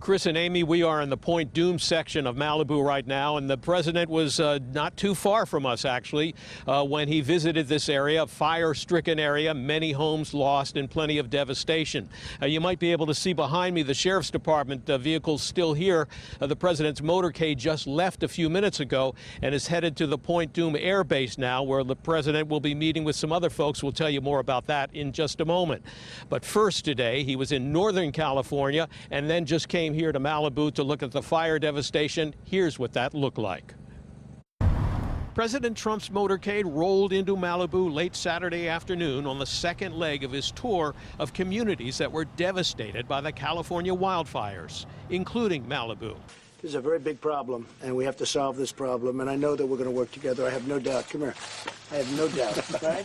Chris and Amy, we are in the Point Mugu section of Malibu right now, and the president was not too far from us, actually, when he visited this area, a fire-stricken area, many homes lost and plenty of devastation. You might be able to see behind me the sheriff's department vehicles still here. The president's motorcade just left a few minutes ago and is headed to the Point Mugu Air Base now, where the president will be meeting with some other folks. We'll tell you more about that in just a moment. But first today, he was in Northern California and then just came here to Malibu to look at the fire devastation. Here's what that looked like. President Trump's motorcade rolled into Malibu late Saturday afternoon on the second leg of his tour of communities that were devastated by the California wildfires, including Malibu. This is a very big problem, and we have to solve this problem, and I know that we're going to work together. I have no doubt. Come here. I have no doubt. Right?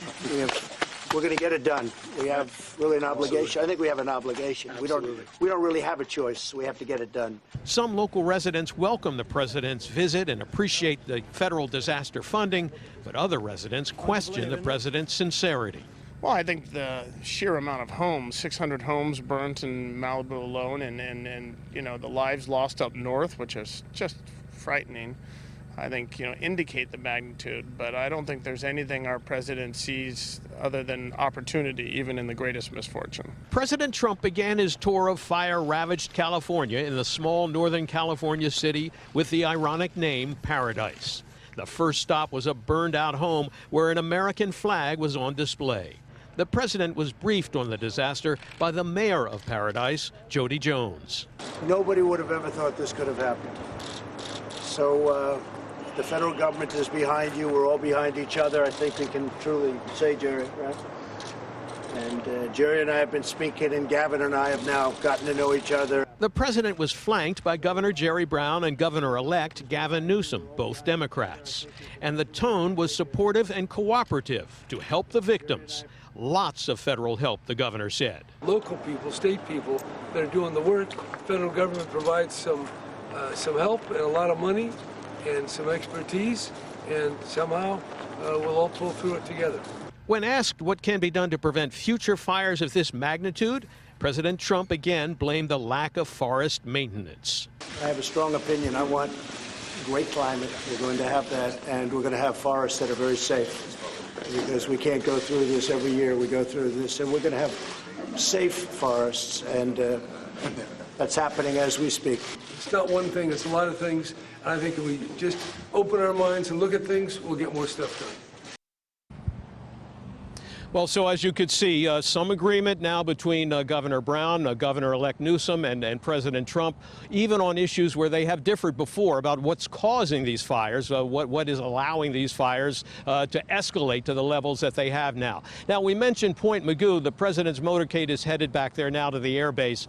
We're going to get it done. We have really an obligation. Absolutely. I think we have an obligation. We don't really have a choice. We have to get it done. Some local residents welcome the president's visit and appreciate the federal disaster funding, but other residents question the president's sincerity. Well, I think the sheer amount of homes, 600 homes burnt in Malibu alone, and you know, the lives lost up north, which is just frightening, I think, indicate the magnitude. But I don't think there's anything our president sees other than opportunity, even in the greatest misfortune. President Trump began his tour of fire-ravaged California in the small Northern California city with the ironic name Paradise. The first stop was a burned-out home where an American flag was on display. The president was briefed on the disaster by the mayor of Paradise, Jody Jones. Nobody would have ever thought this could have happened. So the federal government is behind you. We're all behind each other. I think we can truly say, Jerry, right? And Jerry and I have been speaking, and Gavin and I have now gotten to know each other. The president was flanked by Governor Jerry Brown and Governor-elect Gavin Newsom, both Democrats. And the tone was supportive and cooperative to help the victims. Lots of federal help, the governor said. Local people, state people that are doing the work. Federal government provides some help and a lot of money and some expertise, and somehow we'll all pull through it together. When asked what can be done to prevent future fires of this magnitude, President Trump again blamed the lack of forest maintenance. I have a strong opinion. I want great climate. We're going to have that, and we're going to have forests that are very safe, because we can't go through this every year. We go through this, and we're going to have safe forests, and that's happening as we speak. It's not one thing, it's a lot of things. And I think if we just open our minds and look at things, we'll get more stuff done. Well, so as you could see, some agreement now between Governor Brown, Governor-elect Newsom, and President Trump, even on issues where they have differed before about what's causing these fires, what is allowing these fires to escalate to the levels that they have now. Now, we mentioned Point Mugu. The president's motorcade is headed back there now to the air base.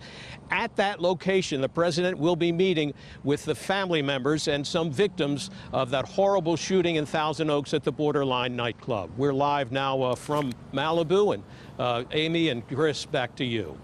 At that location, the president will be meeting with the family members and some victims of that horrible shooting in Thousand Oaks at the Borderline nightclub. We're live now from Malibu, and Amy and Chris, back to you.